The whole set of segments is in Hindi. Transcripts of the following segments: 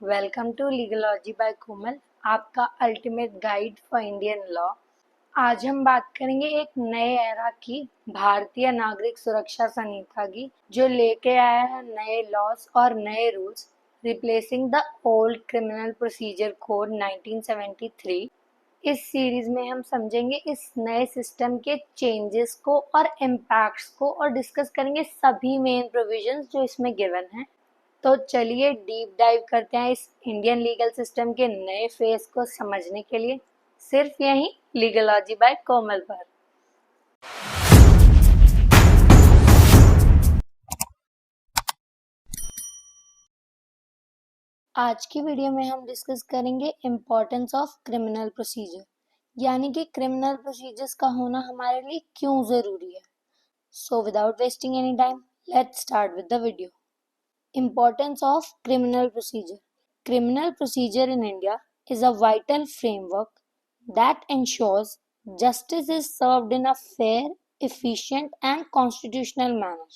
वेलकम टू लीगलॉजी बाय कोमल, आपका ultimate guide for Indian law. आज हम बात करेंगे एक नए एरा की भारतीय नागरिक सुरक्षा संहिता की, जो लेके आया है नए लॉज और नए rules, replacing the old criminal procedure code 1973। इस सीरीज में हम समझेंगे इस नए सिस्टम के चेंजेस को और इम्पैक्ट्स को और डिस्कस करेंगे सभी मेन प्रोविजंस जो इसमें गिवन हैं। तो चलिए डीप डाइव करते हैं इस इंडियन लीगल सिस्टम के नए फेस को समझने के लिए, सिर्फ यहीं लीगलॉजी बाय कोमल पर। आज की वीडियो में हम डिस्कस करेंगे इम्पोर्टेंस ऑफ क्रिमिनल प्रोसीजर, यानी कि क्रिमिनल प्रोसीजर्स का होना हमारे लिए क्यों जरूरी है। So without wasting any time, let's start with the video. Importance of criminal procedure. Criminal procedure in India is a vital framework that ensures justice is served in a fair, efficient and constitutional manner.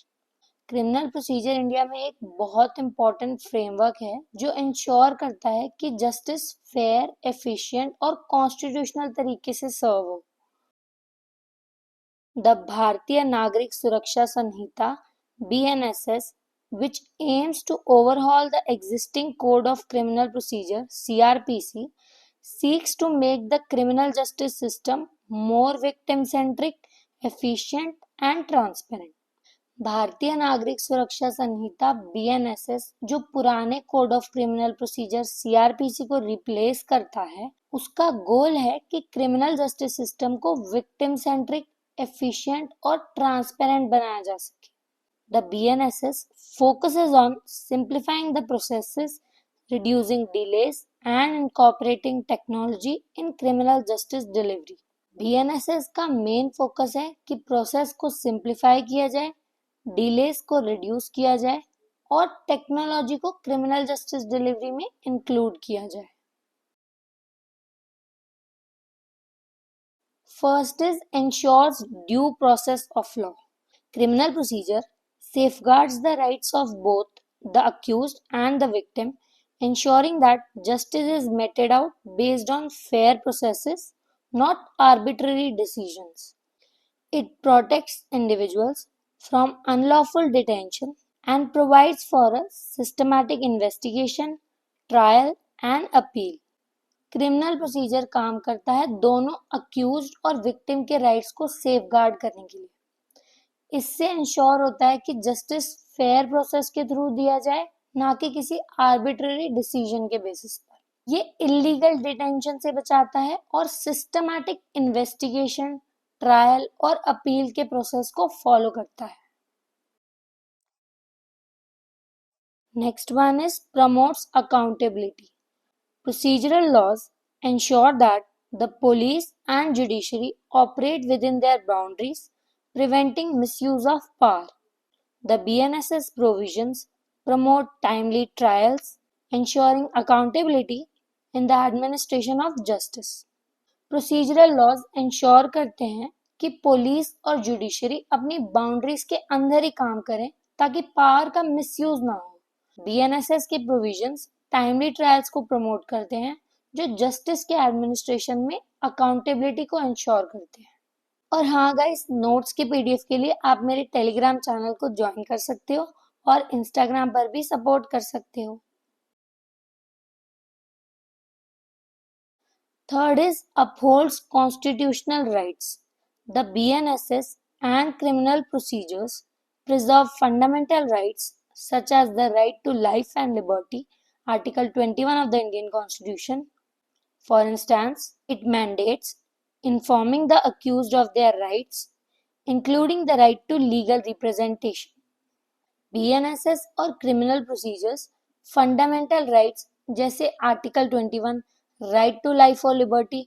Criminal procedure India में एक बहुत इम्पॉर्टेंट फ्रेमवर्क है जो इंश्योर करता है कि जस्टिस फेयर, एफिशिएंट और कॉन्स्टिट्यूशनल तरीके से सर्व हो। द भारतीय नागरिक सुरक्षा संहिता (BNSS), which aims to overhaul the existing Code of Criminal Procedure (CRPC), seeks to make the criminal justice system more victim-centric, efficient and transparent. भारतीय नागरिक सुरक्षा संहिता BNSS, जो पुराने code of criminal procedure CRPC को रिप्लेस करता है, उसका गोल है कि क्रिमिनल जस्टिस सिस्टम को विक्टिम सेंट्रिक, एफिशिएंट और ट्रांसपेरेंट बनाया जा सके। The BNSS focuses on simplifying the processes, reducing delays, and incorporating technology in criminal justice delivery. BNSS का मेन फोकस है कि प्रोसेस को सिंप्लीफाई किया जाए, डिलेस को रिड्यूस किया जाए और टेक्नोलॉजी को क्रिमिनल जस्टिस डिलीवरी में इंक्लूड किया जाए। First is ensures due process of law. Criminal procedure safeguards the rights of both the accused and the victim, ensuring that justice is meted out based on fair processes, not arbitrary decisions. It protects individuals from unlawful detention and provides for a systematic investigation, trial and appeal. Criminal procedure काम करता है दोनों अक्यूज्ड और विक्टिम के राइट्स को सेफगार्ड करने के लिए। इससे इंश्योर होता है कि जस्टिस फेयर प्रोसेस के थ्रू दिया जाए, ना कि किसी आर्बिट्ररी डिसीजन के बेसिस पर। ये इलीगल डिटेंशन से बचाता है और सिस्टमैटिक इन्वेस्टिगेशन, ट्रायल और अपील के प्रोसेस को फॉलो करता है। Next one is promotes accountability. Procedural laws ensure that the police and judiciary operate within their boundaries, preventing misuse of power. The BNSS provisions promote timely trials, ensuring accountability in the administration of justice. Procedural laws ensure करते हैं कि पुलिस और जुडिशरी अपनी बाउंड्रीज के अंदर ही काम करें ताकि पावर का मिसयूज ना हो। BNSS के प्रोविजंस टाइमली ट्रायल्स को प्रमोट करते हैं, जो जस्टिस के एडमिनिस्ट्रेशन में अकाउंटेबिलिटी को इंश्योर करते हैं। और हाँ गाइस, नोट्स के PDF के लिए आप मेरे टेलीग्राम चैनल को ज्वाइन कर सकते हो और इंस्टाग्राम पर भी सपोर्ट कर सकते हो। Third is upholds constitutional rights. The BNSS and criminal procedures preserve fundamental rights such as the right to life and liberty, Article 21 of the Indian Constitution. For instance, it mandates informing the accused of their rights, including the right to legal representation. BNSS और criminal procedures fundamental rights जैसे Article 21 राइट टू लाइफ और लिबर्टी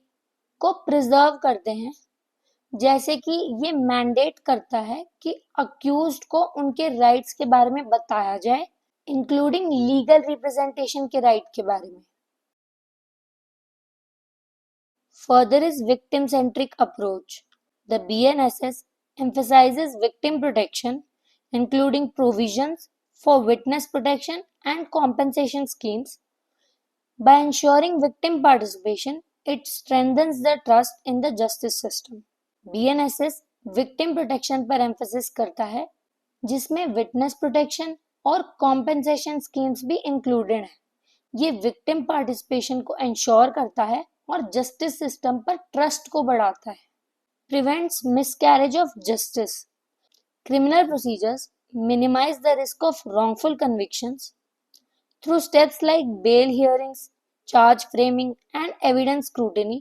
को प्रिजर्व करते हैं, जैसे कि ये मैंडेट करता है कि अक्यूज्ड को उनके राइट्स के बारे में बताया जाए, इंक्लूडिंग लीगल रिप्रेजेंटेशन के राइट के बारे में। Further is victim centric approach. The BNSS emphasizes victim protection, including provisions for witness protection and compensation schemes, By ensuring victim participation, it strengthens the trust in the justice system. BNSS victim protection पर एम्फेसिस करता है, जिसमें विटनेस प्रोटेक्शन और कॉम्पेंसेशन स्कीम्स भी इंक्लूडेड हैं। ये विक्टिम पार्टिसिपेशन को इंश्योर करता है और जस्टिस सिस्टम पर ट्रस्ट को बढ़ाता है। Prevents miscarriage of justice. Criminal procedures minimize the risk of wrongful convictions through steps like bail hearings, charge framing, and evidence scrutiny.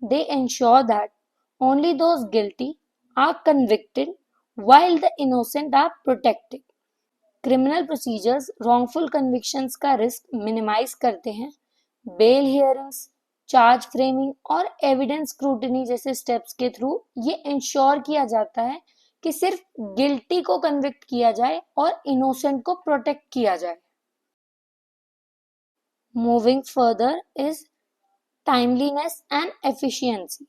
They ensure that only those guilty are convicted while the innocent are protected. Criminal procedures wrongful convictions का risk minimize करते हैं। Bail hearings, चार्ज फ्रेमिंग और एविडेंस स्क्रूटिनी जैसे स्टेप्स के थ्रू ये इंश्योर किया जाता है कि सिर्फ गिल्टी को कन्विक्ट किया जाए और इनोसेंट को प्रोटेक्ट किया जाए। Moving further is timeliness and efficiency.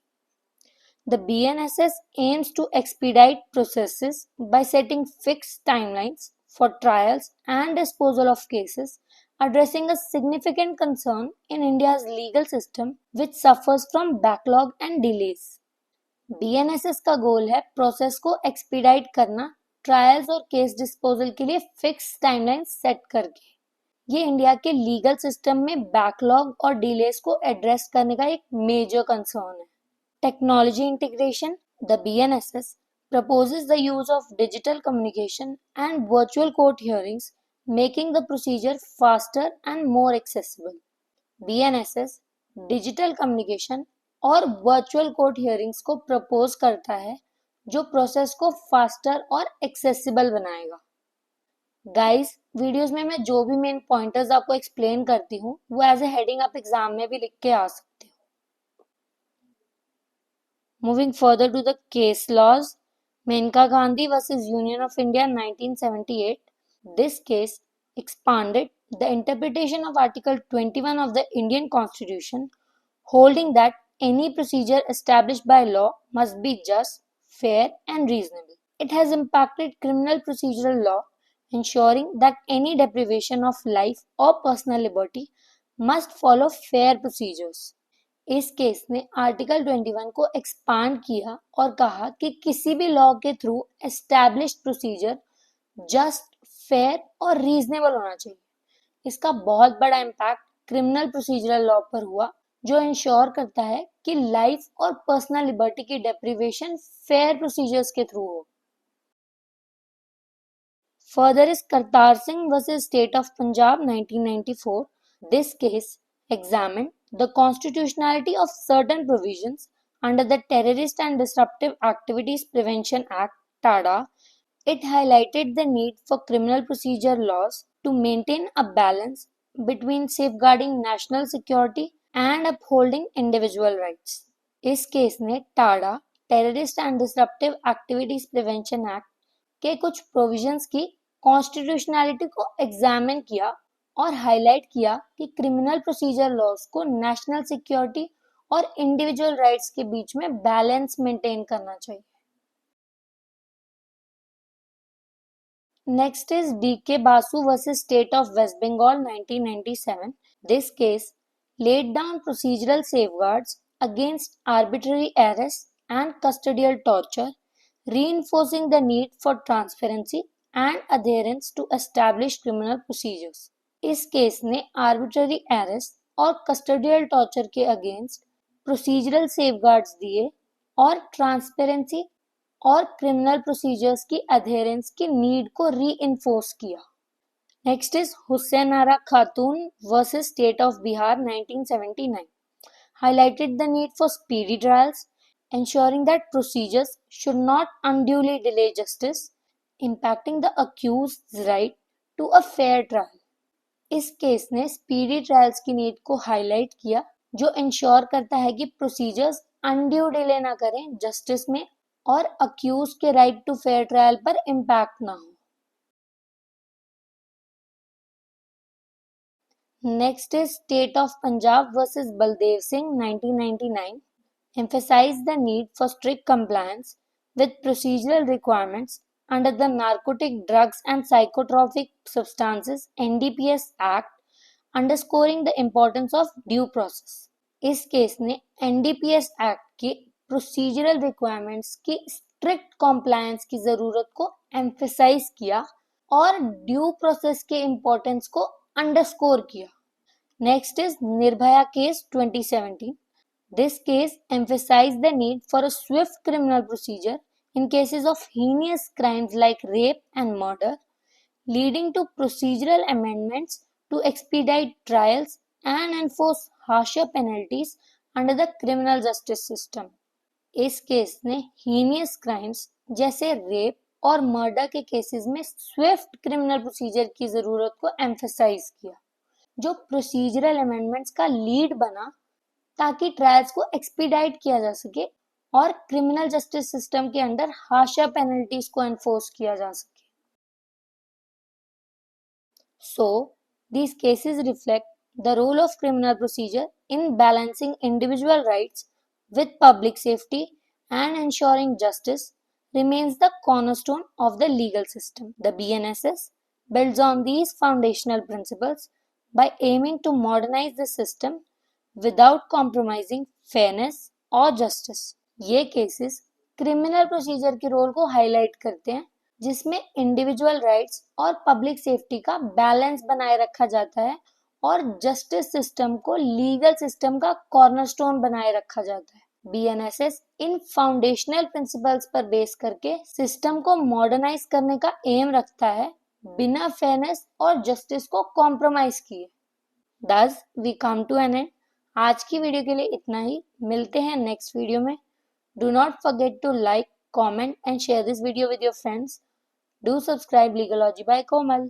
The BNSS aims to expedite processes by setting fixed timelines for trials and disposal of cases, addressing a significant concern in India's legal system which suffers from backlog and delays. BNSS का गोल है प्रोसेस को एक्सपीडाइट करना, ट्रायल्स और केस डिस्पोजल के लिए फिक्स टाइमलाइन सेट करके। ये इंडिया के लीगल सिस्टम में बैकलॉग और डिलेस को एड्रेस करने का एक मेजर कंसर्न है। Technology integration. The BNSS proposes the use of digital communication and virtual court hearings, making the procedure faster and more accessible. BNSS digital communication और वर्चुअल कोर्ट हियरिंग्स को प्रपोज करता है, जो प्रोसेस को फास्टर और एक्सेसिबल बनाएगा। गाइस, वीडियोस में मैं जो भी मेन पॉइंटर्स आपको एक्सप्लेन करती हूँ वो एज ए हेडिंग आप एग्जाम में भी लिख के आ सकते हो। Moving further to the case laws. Maneka Gandhi versus union of India 1978. This case expanded the interpretation of Article 21 of the Indian Constitution, holding that any procedure established by law must be just, fair, and reasonable. It has impacted criminal procedural law, ensuring that any deprivation of life or personal liberty must follow fair procedures. इस केस ने आर्टिकल 21 को एक्सपांड किया और कहा कि किसी भी लॉ के through established procedure just, fair और रीजनेबल होना चाहिए। इसका बहुत बड़ा इम्पैक्ट क्रिमिनल प्रोसीजरल लॉ पर हुआ, जो इंश्योर करता है कि लाइफ और पर्सनल लिबर्टी की डेप्रिवेशन फेयर प्रोसीजर्स के थ्रू हो। Further is Kartar Singh versus State of Punjab 1994. This case examined the constitutionality of certain provisions under the Terrorist and Disruptive Activities Prevention Act (TADA). It highlighted the need for criminal procedure laws to maintain a balance between safeguarding national security and upholding individual rights. इस केस ने Tada terrorist and disruptive activities prevention act के कुछ प्रोविजंस की कॉन्स्टिट्यूशनैलिटी को एग्जामिन किया और हाईलाइट किया कि क्रिमिनल प्रोसीजर लॉज को नेशनल सिक्योरिटी और इंडिविजुअल राइट्स के बीच में बैलेंस मेंटेन करना चाहिए। Next is D.K. Basu versus State of West Bengal 1997. This case laid down procedural safeguards against arbitrary arrest and custodial torture, reinforcing the need for transparency and adherence to established criminal procedures. इस केस ने arbitrary arrest और custodial torture के अगेंस्ट procedural safeguards दिए और ट्रांसपेरेंसी और क्रिमिनल प्रोसीजर्स की अधेरेंस की नीड को रीइंफोर्स किया। Next is Hussain Ara Khatoon versus state of Bihar 1979. Highlighted the need for speedy trials, ensuring that procedures should not unduly delay justice, impacting the accused's right to a fair trial. इस केस ने स्पीडी ट्रायल्स की नीड को हाईलाइट किया, जो इंश्योर करता है कि प्रोसीजर्स अनड्यू डिले ना करें जस्टिस में और अक्यूज के राइट टू फेयर ट्रायल पर इम्पैक्ट ना हो। Next is state of Punjab versus Baldev Singh 1999. Emphasized the need for strict compliance with procedural requirements under the Narcotic Drugs and Psychotropic Substances (NDPS) Act underscoring the importance of due process. इस केस ने एनडीपीएस एक्ट के प्रोसीजरल रिक्वायरमेंट्स की स्ट्रिक्ट कॉम्प्लायंस की जरूरत को एम्फेसाइज किया और ड्यू प्रोसेस के इम्पोर्टेंस को अंडरस्कोर किया। Next is Nirbhaya case 2017। This case emphasized the need for a swift criminal procedure in cases of heinous crimes like rape and murder, leading to procedural amendments to expedite trials and enforce harsher penalties under the criminal justice system. इस केस ने हीनियस क्राइम्स जैसे रेप और मर्डर के केसेस में स्विफ्ट क्रिमिनल प्रोसीजर की जरूरत को एम्फेसाइज किया, जो प्रोसीजरल अमेंडमेंट्स का लीड बना ताकि ट्रायल्स को एक्सपीडाइट किया जा सके और क्रिमिनल जस्टिस सिस्टम के अंडर हार्शर पेनल्टीज को एनफोर्स किया जा सके। So, these cases reflect the role of criminal procedure in balancing individual rights with public safety and ensuring justice remains the cornerstone of the legal system. The BNSS builds on these foundational principles by aiming to modernize the system without compromising fairness और जस्टिस। ये केसेस क्रिमिनल प्रोसीजर के रोल को हाईलाइट करते हैं, जिसमें इंडिविजुअल राइट्स और पब्लिक सेफ्टी का बैलेंस बनाए रखा जाता है और जस्टिस सिस्टम को लीगल सिस्टम का कॉर्नरस्टोन बनाए रखा जाता है। बीएनएसएस इन फाउंडेशनल प्रिंसिपल्स पर बेस करके सिस्टम को मॉडर्नाइज करने का एम रखता है, बिना फेयरनेस और जस्टिस को कॉम्प्रोमाइज किए। Thus, we come to an end. आज की वीडियो के लिए इतना ही। मिलते हैं नेक्स्ट वीडियो में। Do not forget to like, comment and share this video with your friends. Do subscribe Legalogy by Komal.